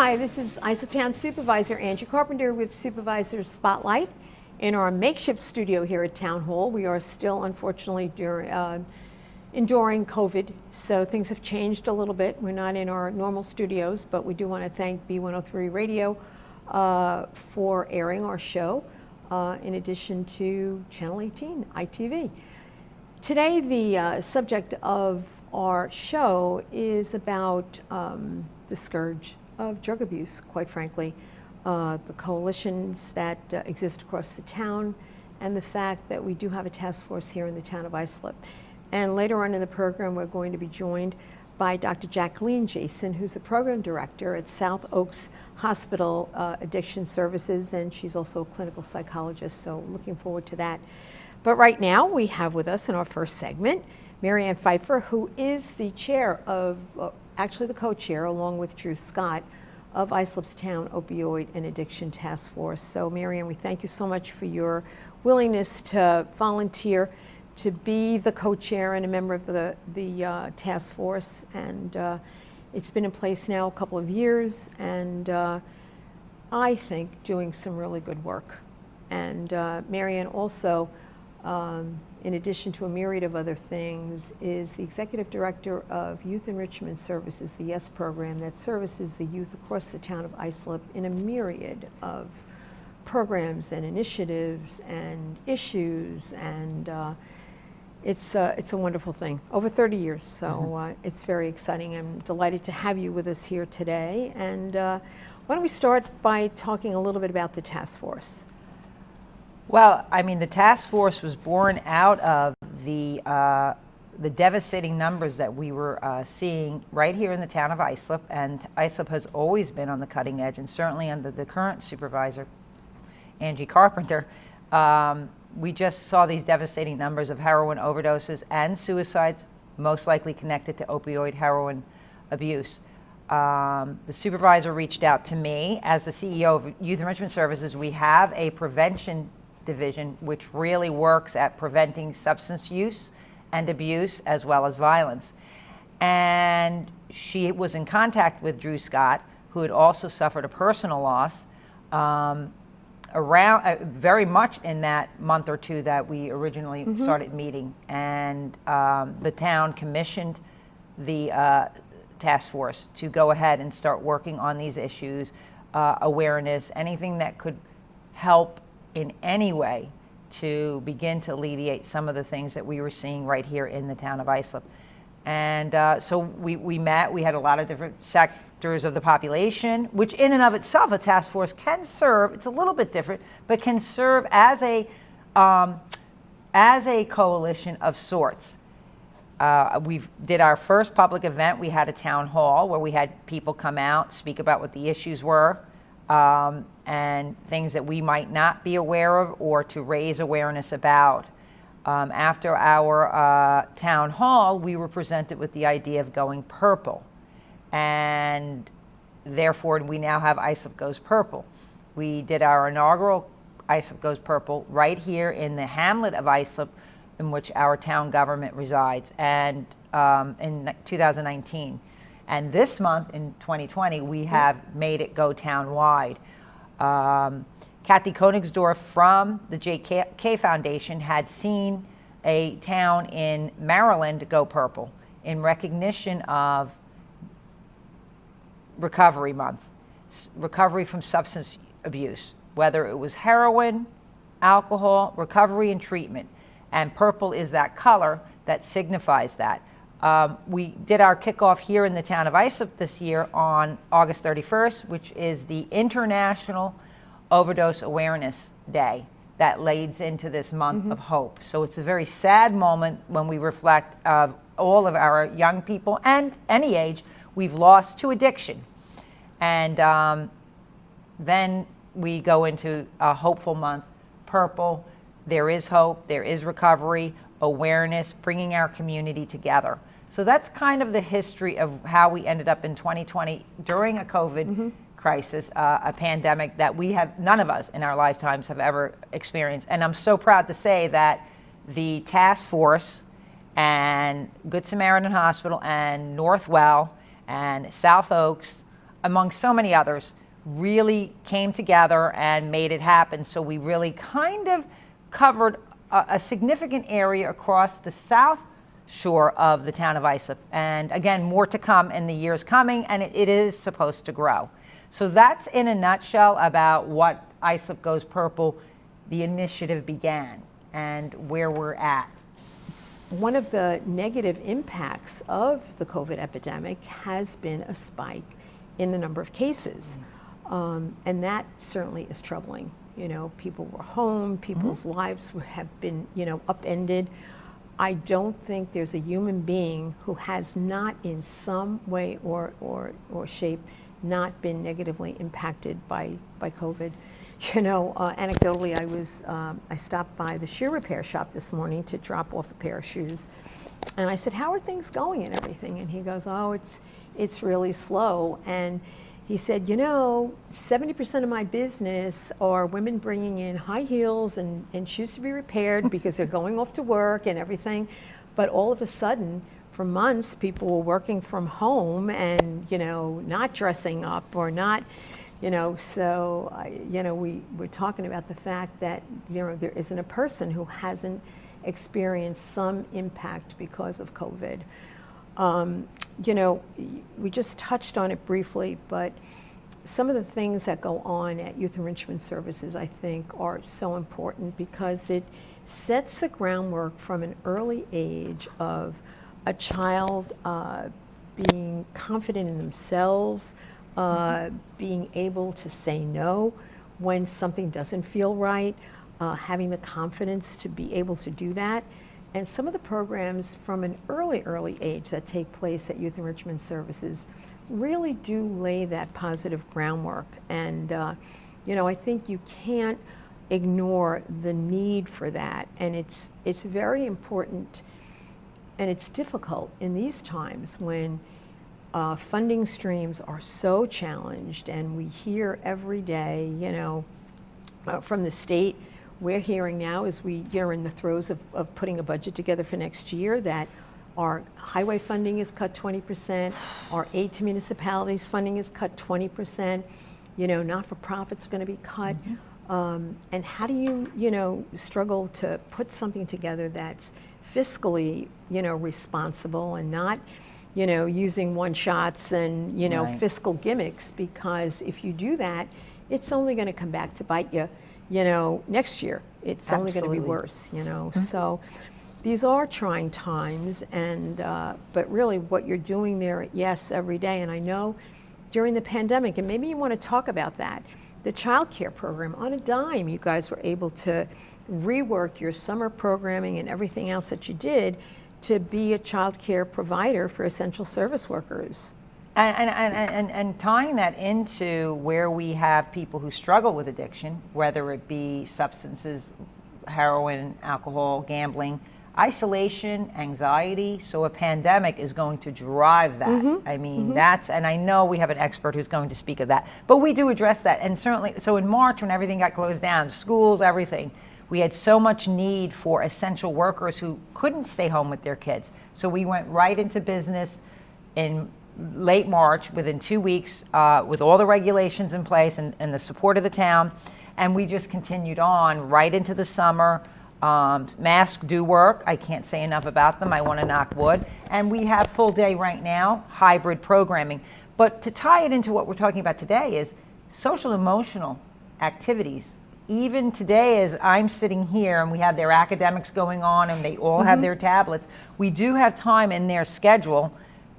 Hi, this is Islip Town Supervisor Angie Carpenter with Supervisor Spotlight in our makeshift studio here at Town Hall. We are still, unfortunately, enduring COVID, so things have changed a little bit. We're not in our normal studios, but we do want to thank B103 Radio for airing our show, in addition to Channel 18, ITV. Today, the subject of our show is about the scourge of drug abuse, quite frankly, the coalitions that exist across the town, and the fact that we do have a task force here in the town of Islip. And later on in the program, we're going to be joined by Dr. Jaclene Jason, who's the program director at South Oaks Hospital Addiction Services, and she's also a clinical psychologist, so looking forward to that. But right now, we have with us in our first segment, MaryAnn Pfeiffer, who is the chair of, actually the co-chair, along with Drew Scott, of Islip's Town Opioid and Addiction Task Force. So MaryAnn, we thank you so much for your willingness to volunteer to be the co-chair and a member of the task force. And it's been in place now a couple of years, and I think doing some really good work. And MaryAnn also, in addition to a myriad of other things, is the executive director of Youth Enrichment Services, the YES program that services the youth across the town of Islip in a myriad of programs and initiatives and issues, and it's a wonderful thing. Over 30 years, so it's very exciting. I'm delighted to have you with us here today. And why don't we start by talking a little bit about the task force? Well, I mean, the task force was born out of the devastating numbers that we were seeing right here in the town of Islip, and Islip has always been on the cutting edge, and certainly under the current supervisor, Angie Carpenter, we just saw these devastating numbers of heroin overdoses and suicides, most likely connected to opioid heroin abuse. The supervisor reached out to me as the CEO of Youth Enrichment Services. We have a prevention division which really works at preventing substance use and abuse as well as violence. And she was in contact with Drew Scott, who had also suffered a personal loss very much in that month or two that we originally started meeting. And the town commissioned the task force to go ahead and start working on these issues, awareness, anything that could help in any way to begin to alleviate some of the things that we were seeing right here in the town of Islip. And so we met. We had a lot of different sectors of the population, which in and of itself a task force can serve. It's a little bit different, but can serve as a coalition of sorts. We did our first public event. We had a town hall where we had people come out, speak about what the issues were, and things that we might not be aware of, or to raise awareness about. After our town hall, we were presented with the idea of going purple, and therefore we now have Islip Goes Purple. We did our inaugural Islip Goes Purple right here in the hamlet of Islip, in which our town government resides, and in 2019. And this month, in 2020, we have made it go town-wide. Kathy Koenigsdorf from the JK Foundation had seen a town in Maryland go purple in recognition of Recovery Month, recovery from substance abuse, whether it was heroin, alcohol, recovery and treatment. And purple is that color that signifies that. We did our kickoff here in the town of Islip this year on August 31st, which is the International Overdose Awareness Day that leads into this month of hope. So it's a very sad moment when we reflect of all of our young people and any age we've lost to addiction. And then we go into a hopeful month, purple. There is hope, there is recovery, awareness, bringing our community together. So that's kind of the history of how we ended up in 2020 during a COVID crisis, a pandemic that we have, none of us in our lifetimes have ever experienced. And I'm so proud to say that the task force and Good Samaritan Hospital and Northwell and South Oaks among so many others, really came together and made it happen. So we really kind of covered a significant area across the south shore of the town of Islip. And again, more to come in the years coming, and it is supposed to grow. So that's in a nutshell about what Islip Goes Purple, the initiative began, and where we're at. One of the negative impacts of the COVID epidemic has been a spike in the number of cases. And that certainly is troubling. You know, people were home, people's lives have been, upended. I don't think there's a human being who has not in some way or shape not been negatively impacted by COVID. Anecdotally, I stopped by the shoe repair shop this morning to drop off a pair of shoes. And I said, how are things going and everything? And he goes, oh, it's really slow. And he said, 70% of my business are women bringing in high heels and shoes to be repaired because they're going off to work and everything. But all of a sudden, for months, people were working from home and, not dressing up or not, so, we're talking about the fact that, there isn't a person who hasn't experienced some impact because of COVID. We just touched on it briefly, but some of the things that go on at Youth Enrichment Services, I think, are so important because it sets the groundwork from an early age of a child being confident in themselves, being able to say no when something doesn't feel right, having the confidence to be able to do that. And some of the programs from an early age that take place at Youth Enrichment Services really do lay that positive groundwork. And, I think you can't ignore the need for that. And it's very important, and it's difficult in these times when funding streams are so challenged, and we hear every day, from the state. We're hearing now as we are in the throes of putting a budget together for next year that our highway funding is cut 20%, our aid to municipalities funding is cut 20%, not-for-profits are going to be cut. And how do you, struggle to put something together that's fiscally, responsible and not, using one-shots and, Right. fiscal gimmicks? Because if you do that, it's only going to come back to bite you. Next year, it's only going to be Absolutely. worse, So these are trying times, and but really what you're doing there, yes, every day. And I know during the pandemic, and maybe you want to talk about that, the child care program, on a dime, you guys were able to rework your summer programming and everything else that you did to be a child care provider for essential service workers. And tying that into where we have people who struggle with addiction, whether it be substances, heroin, alcohol, gambling, isolation, anxiety. So a pandemic is going to drive that. I mean, that's, and I know we have an expert who's going to speak of that, but we do address that. And certainly, so in March, when everything got closed down, schools, everything, we had so much need for essential workers who couldn't stay home with their kids. So we went right into business in late March, within 2 weeks, with all the regulations in place and the support of the town. And we just continued on right into the summer. Masks do work. I can't say enough about them. I want to knock wood. And we have full day right now, hybrid programming. But to tie it into what we're talking about today is social emotional activities. Even today, as I'm sitting here and we have their academics going on and they all have their tablets, we do have time in their schedule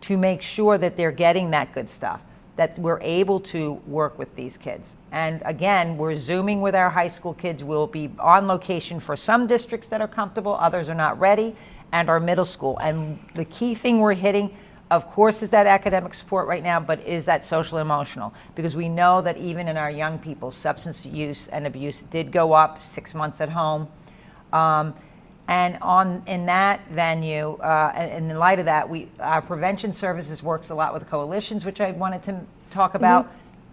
to make sure that they're getting that good stuff, that we're able to work with these kids. And again, we're Zooming with our high school kids. We'll be on location for some districts that are comfortable, others are not ready, and our middle school. And the key thing we're hitting, of course, is that academic support right now, but is that social emotional. Because we know that even in our young people, substance use and abuse did go up, 6 months at home. And in that venue, and in light of that, our prevention services works a lot with coalitions, which I wanted to talk about.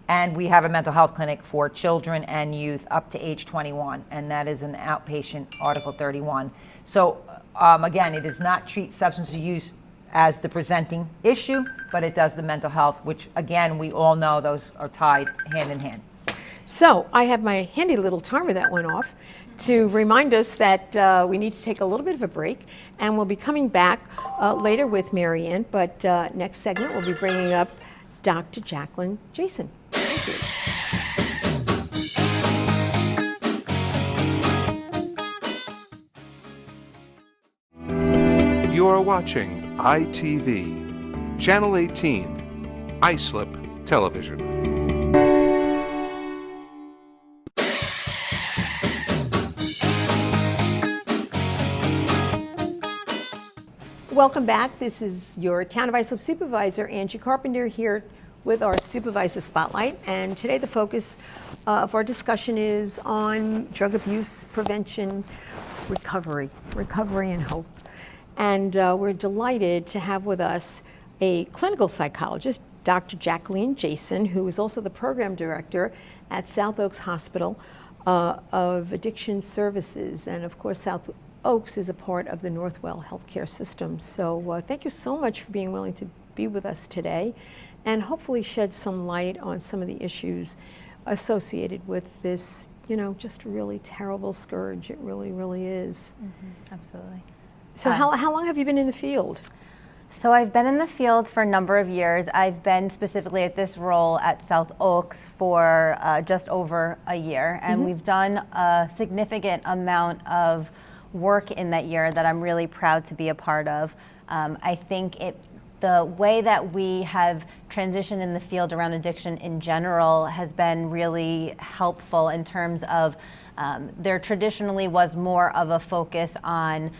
And we have a mental health clinic for children and youth up to age 21, and that is an outpatient Article 31. So again, it does not treat substance use as the presenting issue, but it does the mental health, which again, we all know those are tied hand in hand. So I have my handy little timer that went off to remind us that we need to take a little bit of a break, and we'll be coming back later with MaryAnn, but next segment we'll be bringing up Dr. Jaclene Jason. Thank you. You are watching ITV, Channel 18, Islip Television. Welcome back. This is your Town of Islip Supervisor, Angie Carpenter, here with our Supervisor Spotlight. And today the focus of our discussion is on drug abuse prevention, recovery and hope. And we're delighted to have with us a clinical psychologist, Dr. Jaclene Jason, who is also the program director at South Oaks Hospital of Addiction Services. And of course, South Oaks is a part of the Northwell healthcare system. So thank you so much for being willing to be with us today and hopefully shed some light on some of the issues associated with this, just really terrible scourge. It really, really is. Mm-hmm, absolutely. So how long have you been in the field? So I've been in the field for a number of years. I've been specifically at this role at South Oaks for just over a year, and we've done a significant amount of work in that year that I'm really proud to be a part of. I think the way that we have transitioned in the field around addiction in general has been really helpful in terms of there traditionally was more of a focus on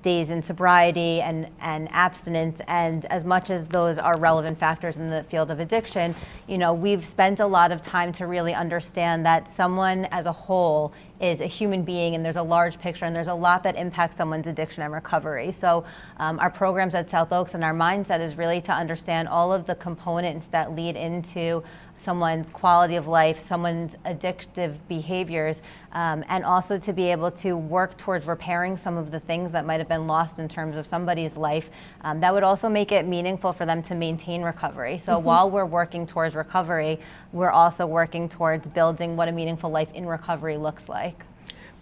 days in sobriety and abstinence, and as much as those are relevant factors in the field of addiction, we've spent a lot of time to really understand that someone as a whole is a human being, and there's a large picture, and there's a lot that impacts someone's addiction and recovery. So our programs at South Oaks and our mindset is really to understand all of the components that lead into someone's quality of life, someone's addictive behaviors, and also to be able to work towards repairing some of the things that might have been lost in terms of somebody's life. That would also make it meaningful for them to maintain recovery. So while we're working towards recovery, we're also working towards building what a meaningful life in recovery looks like.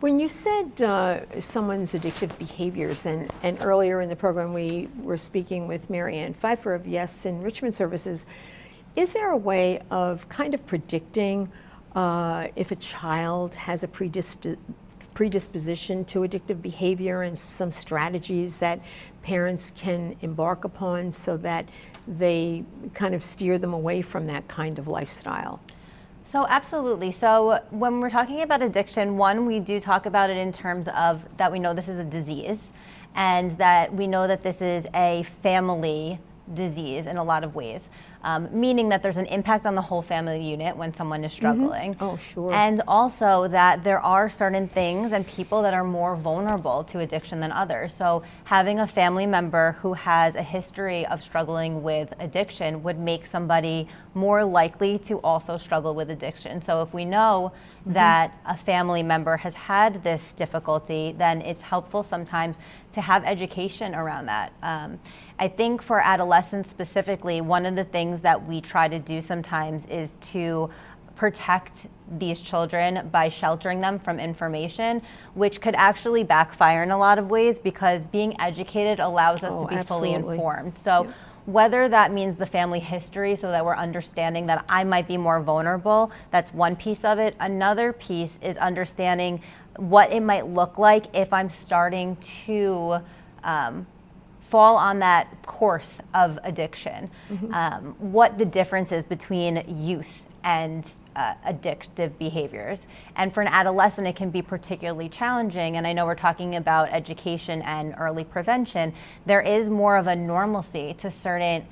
When you said someone's addictive behaviors, and earlier in the program we were speaking with Marianne Pfeiffer of Yes Enrichment Services, is there a way of kind of predicting if a child has a predisposition to addictive behavior and some strategies that parents can embark upon so that they kind of steer them away from that kind of lifestyle? So absolutely. So when we're talking about addiction, one, we do talk about it in terms of that we know this is a disease and that we know that this is a family disease in a lot of ways, meaning that there's an impact on the whole family unit when someone is struggling. Oh, sure. And also that there are certain things and people that are more vulnerable to addiction than others. So having a family member who has a history of struggling with addiction would make somebody more likely to also struggle with addiction. So if we know that a family member has had this difficulty, then it's helpful sometimes to have education around that. I think for adolescents specifically, one of the things that we try to do sometimes is to protect these children by sheltering them from information, which could actually backfire in a lot of ways because being educated allows us to be fully informed. So whether that means the family history so that we're understanding that I might be more vulnerable, that's one piece of it. Another piece is understanding what it might look like if I'm starting to fall on that course of addiction, what the difference is between use and addictive behaviors. And for an adolescent, it can be particularly challenging. And I know we're talking about education and early prevention. There is more of a normalcy to certain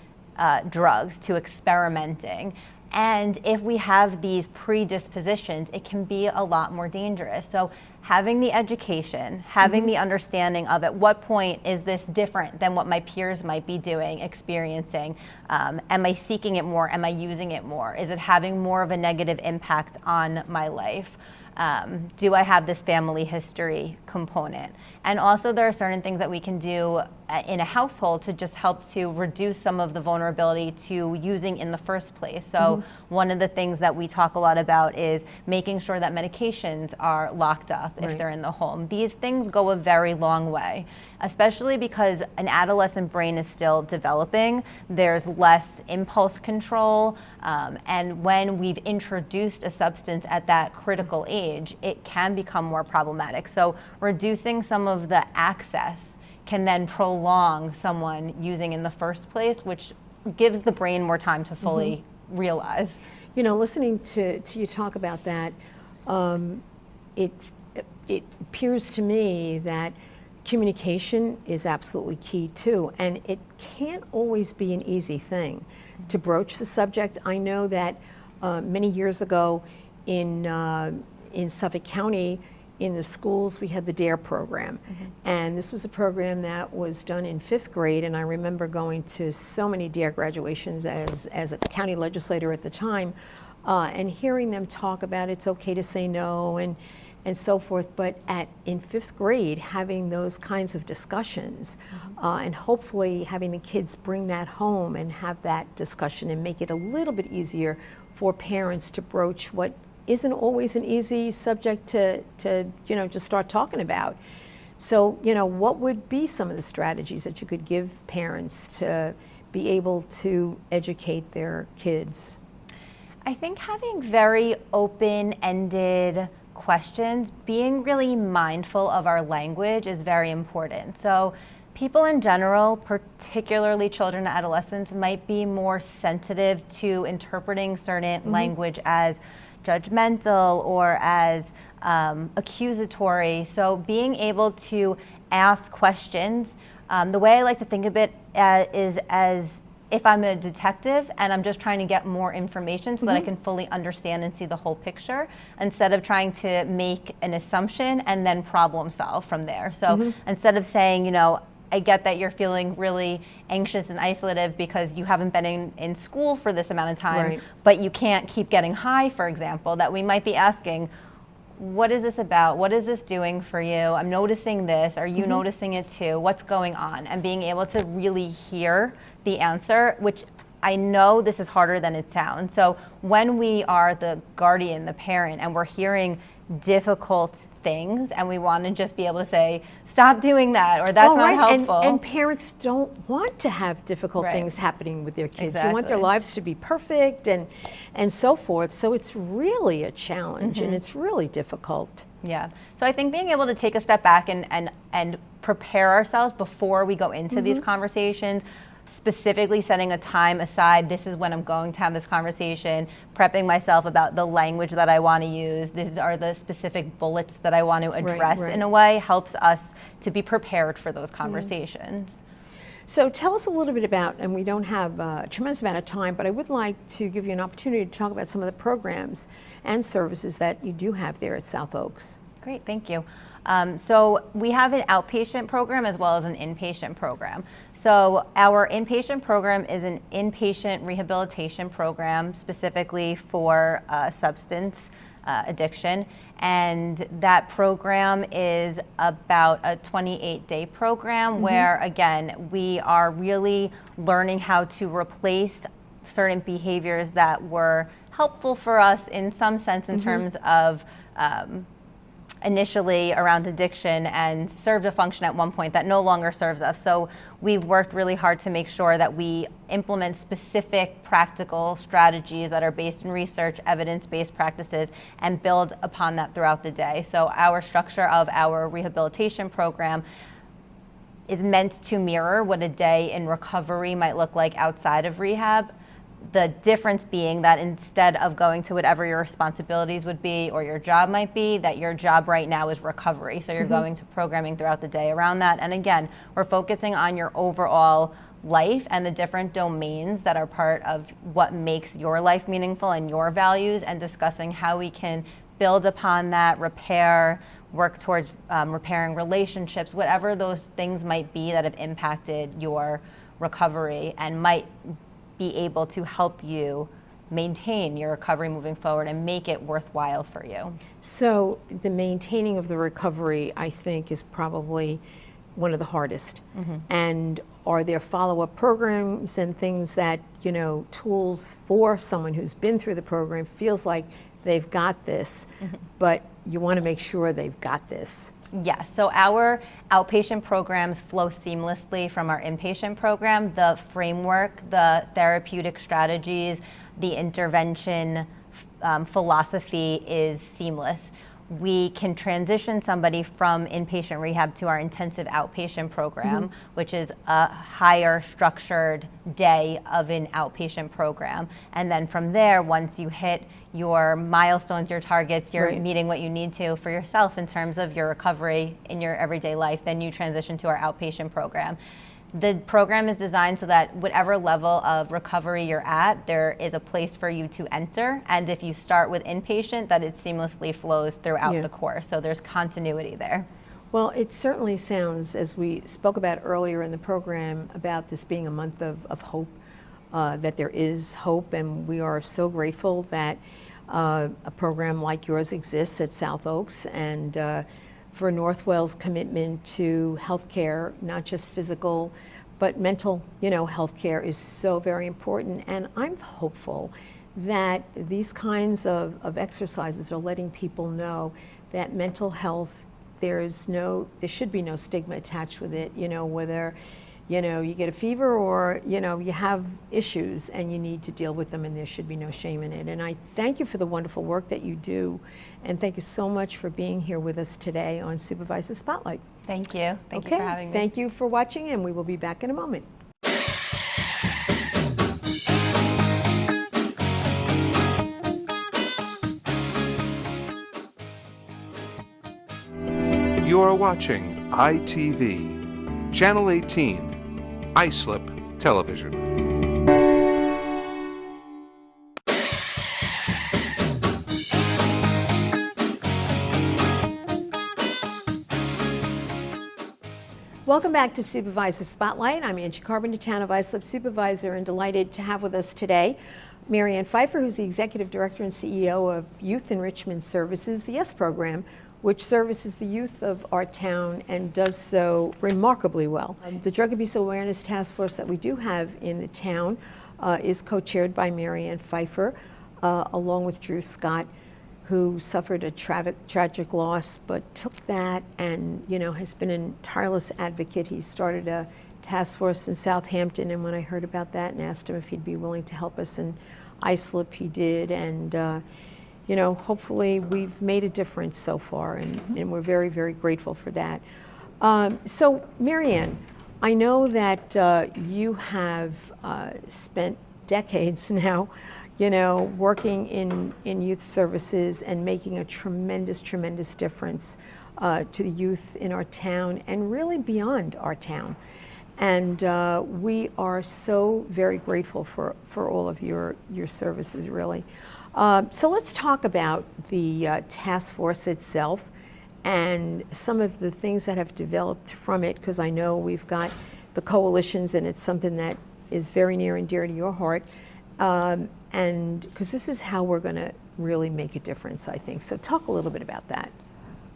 drugs, to experimenting. And if we have these predispositions, it can be a lot more dangerous. So having the education, having the understanding of at what point is this different than what my peers might be doing, experiencing? Am I seeking it more? Am I using it more? Is it having more of a negative impact on my life? Do I have this family history component? And also there are certain things that we can do in a household to just help to reduce some of the vulnerability to using in the first place. So one of the things that we talk a lot about is making sure that medications are locked up if they're in the home. These things go a very long way, especially because an adolescent brain is still developing. There's less impulse control, and when we've introduced a substance at that critical age, it can become more problematic. So reducing some of the access can then prolong someone using in the first place, which gives the brain more time to fully realize. You know, listening to you talk about that, it appears to me that communication is absolutely key too, and it can't always be an easy thing to broach the subject. I know that many years ago in Suffolk County, in the schools, we had the DARE program. And this was a program that was done in 5th grade, and I remember going to so many DARE graduations as a county legislator at the time, and hearing them talk about it's okay to say no and so forth. But in 5th grade, having those kinds of discussions, and hopefully having the kids bring that home and have that discussion and make it a little bit easier for parents to broach what isn't always an easy subject to just start talking about. So, what would be some of the strategies that you could give parents to be able to educate their kids? I think having very open-ended questions, being really mindful of our language is very important. So people in general, particularly children and adolescents, might be more sensitive to interpreting certain language as judgmental or as accusatory. So being able to ask questions, the way I like to think of it is as if I'm a detective and I'm just trying to get more information so that I can fully understand and see the whole picture, instead of trying to make an assumption and then problem solve from there. So instead of saying, I get that you're feeling really anxious and isolative because you haven't been in school for this amount of time, but you can't keep getting high, for example, that we might be asking, what is this about? What is this doing for you? I'm noticing this. Are you noticing it too? What's going on? And being able to really hear the answer, which I know this is harder than it sounds. So when we are the guardian, the parent, and we're hearing difficult things and we want to just be able to say, stop doing that, or that's not helpful. And parents don't want to have difficult things happening with their kids. You want their lives to be perfect and so forth. So it's really a challenge and it's really difficult. Yeah. So I think being able to take a step back and prepare ourselves before we go into these conversations, specifically setting a time aside, this is when I'm going to have this conversation, prepping myself about the language that I want to use, these are the specific bullets that I want to address in a way, helps us to be prepared for those conversations. So tell us a little bit about, and we don't have a tremendous amount of time, but I would like to give you an opportunity to talk about some of the programs and services that you do have there at South Oaks. Great, thank you. So we have an outpatient program as well as an inpatient program. So our inpatient program is an inpatient rehabilitation program specifically for substance addiction. And that program is about a 28-day program where, again, we are really learning how to replace certain behaviors that were helpful for us in some sense in terms of initially around addiction and served a function at one point that no longer serves us. So we've worked really hard to make sure that we implement specific practical strategies that are based in research, evidence-based practices, and build upon that throughout the day. So our structure of our rehabilitation program is meant to mirror what a day in recovery might look like outside of rehab. The difference being that instead of going to whatever your responsibilities would be or your job might be, that your job right now is recovery. So you're going to programming throughout the day around that. And again, we're focusing on your overall life and the different domains that are part of what makes your life meaningful and your values, and discussing how we can build upon that, repair, work towards repairing relationships, whatever those things might be that have impacted your recovery and might be able to help you maintain your recovery moving forward and make it worthwhile for you. So the maintaining of the recovery, I think, is probably one of the hardest. And are there follow-up programs and things that, tools for someone who's been through the program, feels like they've got this, but you want to make sure they've got this? Yes, so our outpatient programs flow seamlessly from our inpatient program. The framework, the therapeutic strategies, the intervention philosophy is seamless. We can transition somebody from inpatient rehab to our intensive outpatient program, which is a higher structured day of an outpatient program. And then from there, once you hit your milestones, your targets, you're meeting what you need to for yourself in terms of your recovery in your everyday life, then you transition to our outpatient program. The program is designed so that whatever level of recovery you're at, there is a place for you to enter. And if you start with inpatient, that it seamlessly flows throughout the course. So there's continuity there. Well, it certainly sounds, as we spoke about earlier in the program, about this being a month of hope, that there is hope, and we are so grateful that a program like yours exists at South Oaks, and for Northwell's commitment to healthcare, not just physical, but mental, healthcare is so very important. And I'm hopeful that these kinds of exercises are letting people know that mental health, there should be no stigma attached with it, whether you get a fever or you have issues and you need to deal with them, and there should be no shame in it. And I thank you for the wonderful work that you do, and thank you so much for being here with us today on Supervisor Spotlight. Thank you. Thank you for having me. Thank you for watching, and we will be back in a moment. You are watching ITV, Channel 18, Islip Television. Welcome back to Supervisor Spotlight. I'm Angie Carpenter, Town of Islip Supervisor, and delighted to have with us today MaryAnn Pfeiffer, who's the Executive Director and CEO of Youth Enrichment Services, the YES program, which services the youth of our town and does so remarkably well. The Drug Abuse Awareness Task Force that we do have in the town is co-chaired by MaryAnn Pfeiffer, along with Drew Scott, who suffered a tragic loss, but took that and has been a tireless advocate. He started a task force in Southampton, and when I heard about that and asked him if he'd be willing to help us in Islip, he did. And hopefully we've made a difference so far, and we're very, very grateful for that. So MaryAnn, I know that you have spent decades now working in youth services and making a tremendous, tremendous difference to the youth in our town and really beyond our town. And we are so very grateful for all of your services, really. So let's talk about the task force itself and some of the things that have developed from it, because I know we've got the coalitions, and it's something that is very near and dear to your heart. And because this is how we're going to really make a difference, I think. So talk a little bit about that.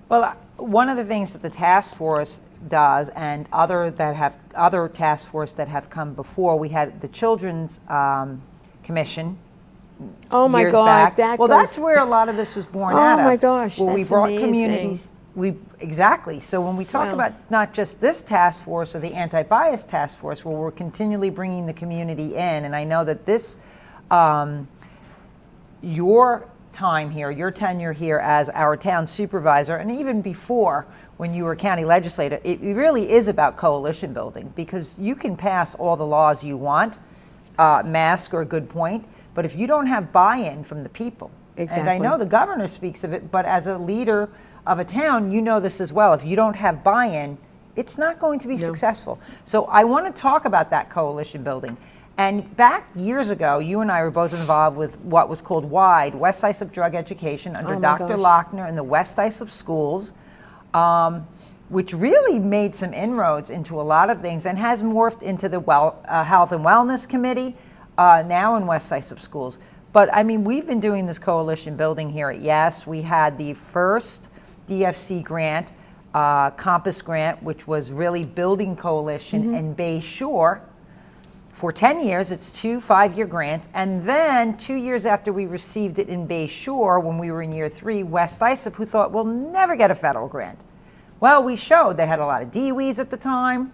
Well, one of the things that the task force does, and other task force that have come before, we had the Children's Commission. Oh my years God! Back. That's where a lot of this was born out of. Oh my gosh! Well, that's we brought amazing. communities. Exactly. So when we talk about not just this task force or the anti-bias task force, where we're continually bringing the community in, and I know that this, your time here, your tenure here as our town supervisor, and even before when you were county legislator, it really is about coalition building, because you can pass all the laws you want, mask or a good point, but if you don't have buy-in from the people, and I know the governor speaks of it, but as a leader of a town, you know this as well. If you don't have buy-in, it's not going to be successful. So I want to talk about that coalition building. And back years ago, you and I were both involved with what was called WIDE, West Islip Drug Education, under Dr. Lochner and the West Islip schools, which really made some inroads into a lot of things and has morphed into the Health and Wellness Committee, now in West Islip schools. But I mean, we've been doing this coalition building here at YES. We had the first DFC grant Compass grant, which was really building coalition in Bay Shore for 10 years. It's 2 5-year grants. And then 2 years after we received it in Bay Shore, when we were in year 3, West Islip, who thought we'll never get a federal grant. Well, we showed they had a lot of DWEs at the time.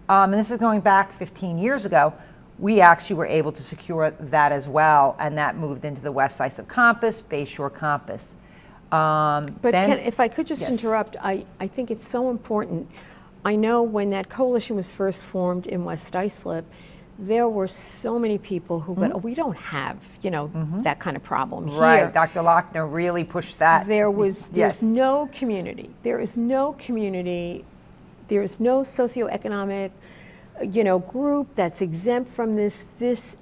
And this is going back 15 years ago. We actually were able to secure that as well. And that moved into the West Islip Compass, Bay Shore Compass. But if I could just interrupt, I think it's so important. I know when that coalition was first formed in West Islip, there were so many people who went, oh, we don't have, that kind of problem here. Right, Dr. Lochner really pushed that. There's no community. There is no community. There is no socioeconomic, group that's exempt from this.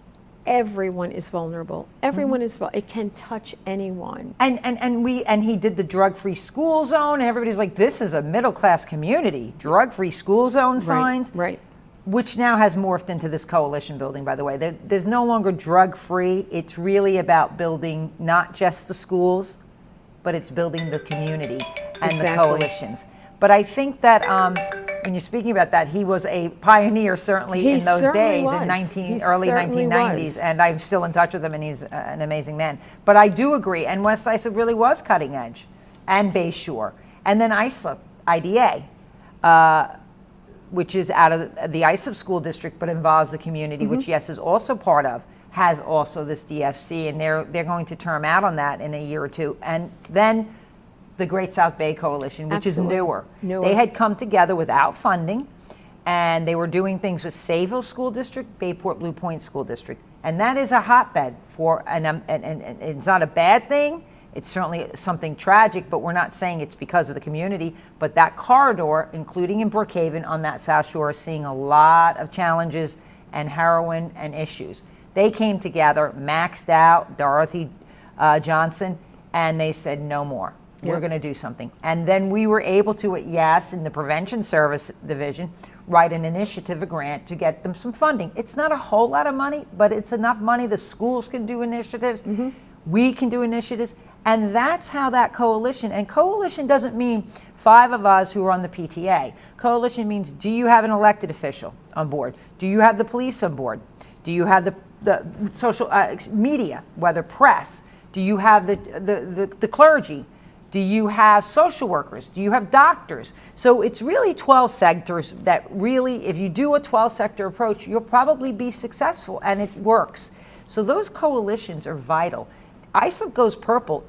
Everyone is vulnerable. Everyone is vulnerable. It can touch anyone. And he did the drug-free school zone, and everybody's like, this is a middle-class community. Drug-free school zone signs. Right. Which now has morphed into this coalition building, by the way. There's no longer drug-free. It's really about building not just the schools, but it's building the community and the coalitions. But I think that when you're speaking about that, he was a pioneer, certainly in those days, in early 1990s. And I'm still in touch with him, and he's an amazing man. But I do agree, and West Islip really was cutting edge, and Bay Shore. And then Islip, IDA, which is out of the Islip School District, but involves the community, which, yes, is also part of, has also this DFC, and they're going to term out on that in a year or two. And then the Great South Bay Coalition, which is newer. They had come together without funding, and they were doing things with Sayville School District, Bayport Blue Point School District. And that is a hotbed for, and it's not a bad thing. It's certainly something tragic, but we're not saying it's because of the community. But that corridor, including in Brookhaven on that South Shore, is seeing a lot of challenges and heroin and issues. They came together, maxed out, Dorothy Johnson, and they said no more. We're going to do something. And then we were able to, in the Prevention Service Division, write an initiative, a grant, to get them some funding. It's not a whole lot of money, but it's enough money. The schools can do initiatives. We can do initiatives. And that's how that coalition, and coalition doesn't mean 5 of us who are on the PTA. Coalition means, do you have an elected official on board? Do you have the police on board? Do you have the social media, whether press? Do you have the clergy? Do you have social workers? Do you have doctors? So it's really 12 sectors that really, if you do a 12-sector approach, you'll probably be successful, and it works. So those coalitions are vital. Islip Goes Purple,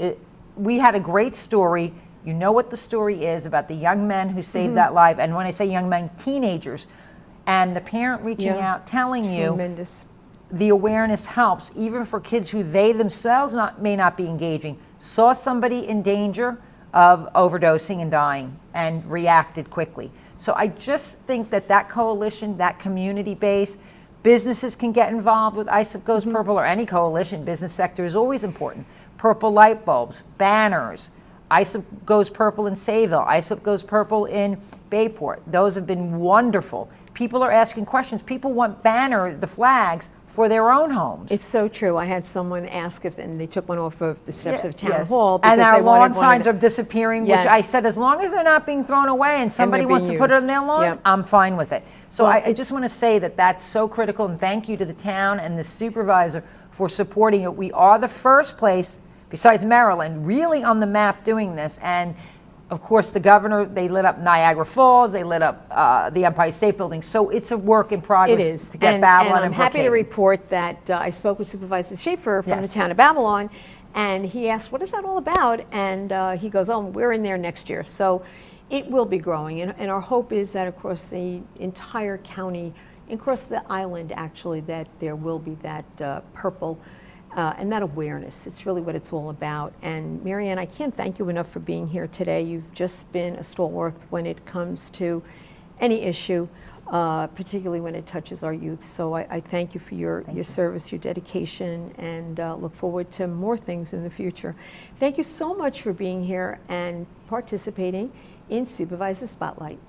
we had a great story. You know what the story is about the young men who saved that life. And when I say young men, teenagers. And the parent reaching out, telling you the awareness helps, even for kids who they themselves may not be engaging, saw somebody in danger of overdosing and dying and reacted quickly. So I just think that coalition, that community base, businesses can get involved with Islip Goes Purple, or any coalition. Business sector is always important. Purple light bulbs, banners, Islip Goes Purple in Sayville, Islip Goes Purple in Bayport. Those have been wonderful. People are asking questions. People want banners, the flags, for their own homes. It's so true. I had someone ask and they took one off of the steps of Town Hall. Because and our they lawn signs are disappearing, which I said, as long as they're not being thrown away and somebody wants to put it on their lawn, I'm fine with it. So I just want to say that's so critical, and thank you to the town and the supervisor for supporting it. We are the first place, besides Maryland, really on the map doing this. And of course, the governor, they lit up Niagara Falls, they lit up the Empire State Building. So it's a work in progress. It is. To get Babylon and I'm happy to report that I spoke with Supervisor Schaefer from the town of Babylon, and he asked, what is that all about? And he goes, we're in there next year. So it will be growing. And our hope is that across the entire county, across the island, actually, that there will be that purple and that awareness. It's really what it's all about. And MaryAnn, I can't thank you enough for being here today. You've just been a stalwart when it comes to any issue, particularly when it touches our youth. So I thank you for your service, your dedication, and look forward to more things in the future. Thank you so much for being here and participating in Supervisor Spotlight.